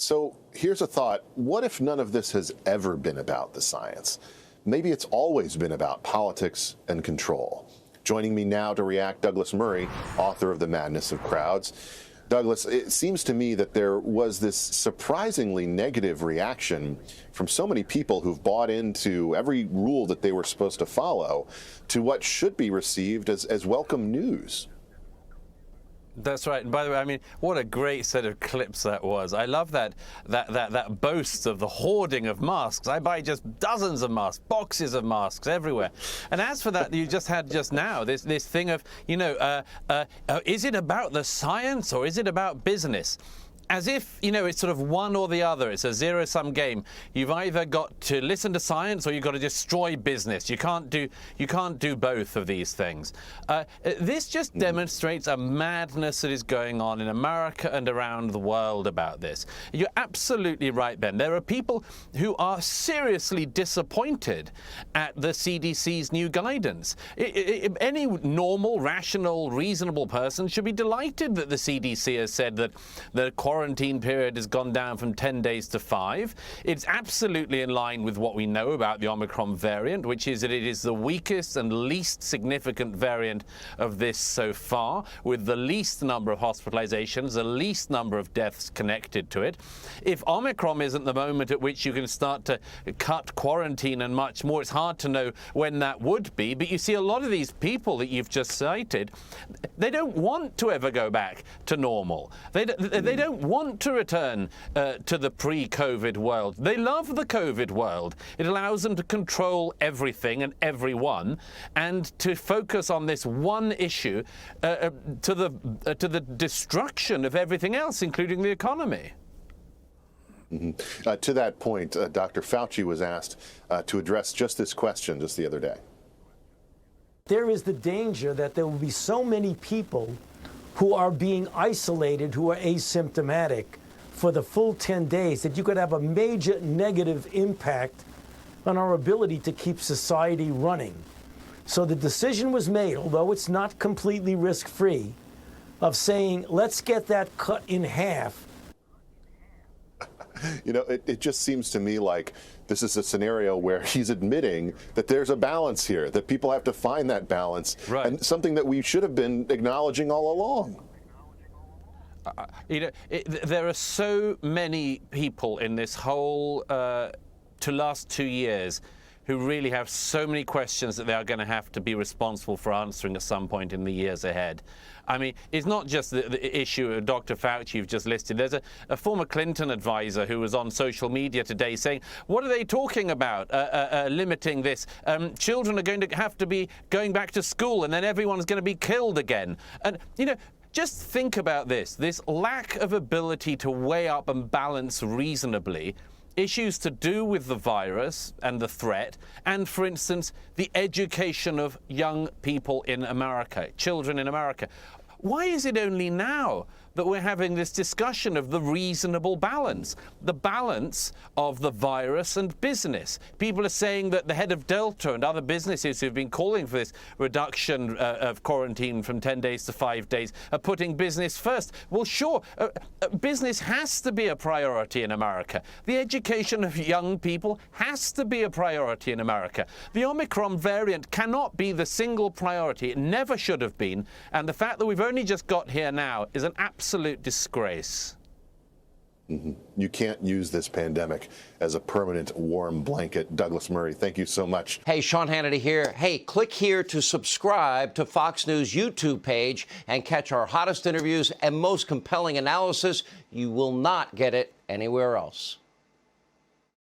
So here's a thought. What if none of this has ever been about the science? Maybe it's always been about politics and control. Joining me now to react, Douglas Murray, author of The Madness of Crowds. Douglas, it seems to me that there was this surprisingly negative reaction from so many people who've bought into every rule that they were supposed to follow to what should be received as welcome news. That's right. And by the way, I mean, what a great set of clips that was. I love that boast of the hoarding of masks. I buy just dozens of masks, boxes of masks everywhere. And as for that, you just had just now this thing of, is it about the science or is it about business? As if, it's sort of one or the other. It's a zero-sum game. You've either got to listen to science or you've got to destroy business. You can't do both of these things. This just demonstrates a madness that is going on in America and around the world about this. You're absolutely right, Ben. There are people who are seriously disappointed at the CDC's new guidance. Any normal, rational, reasonable person should be delighted that the CDC has said that the quarantine period has gone down from 10 days to 5. It's absolutely in line with what we know about the Omicron variant, which is that it is the weakest and least significant variant of this so far, with the least number of hospitalizations, the least number of deaths connected to it. If Omicron isn't the moment at which you can start to cut quarantine and much more, it's hard to know when that would be. But you see a lot of these people that you've just cited, they don't want to ever go back to normal. They don't want to return to the pre-COVID world. They love the COVID world. It allows them to control everything and everyone, and to focus on this one issue to the destruction of everything else, including the economy. Mm-hmm. To that point, Dr. Fauci was asked to address just this question just the other day. There is the danger that there will be so many people who are being isolated, who are asymptomatic for the full 10 days, that you could have a major negative impact on our ability to keep society running. So the decision was made, although it's not completely risk-free, of saying, let's get that cut in half. It just seems to me like this is a scenario where he's admitting that there's a balance here, that people have to find that balance, right, and something that we should have been acknowledging all along. There are so many people in this whole last 2 years who really have so many questions that they are going to have to be responsible for answering at some point in the years ahead. I mean, it's not just the issue of Dr. Fauci you've just listed. There's a former Clinton advisor who was on social media today saying, what are they talking about, limiting this? Children are going to have to be going back to school and then everyone's going to be killed again. And, just think about this lack of ability to weigh up and balance reasonably issues to do with the virus and the threat, and, for instance, the education of young people in America, children in America. Why is it only now that we're having this discussion of the reasonable balance, the balance of the virus and business? People are saying that the head of Delta and other businesses who've been calling for this reduction of quarantine from 10 days to 5 days are putting business first. Well, sure, business has to be a priority in America. The education of young people has to be a priority in America. The Omicron variant cannot be the single priority. It never should have been. And the fact that we've only just got here now is an absolute disgrace. Mm-hmm. You can't use this pandemic as a permanent warm blanket. Douglas Murray, thank you so much. Hey, Sean Hannity here. Hey, click here to subscribe to Fox News YouTube page and catch our hottest interviews and most compelling analysis. You will not get it anywhere else.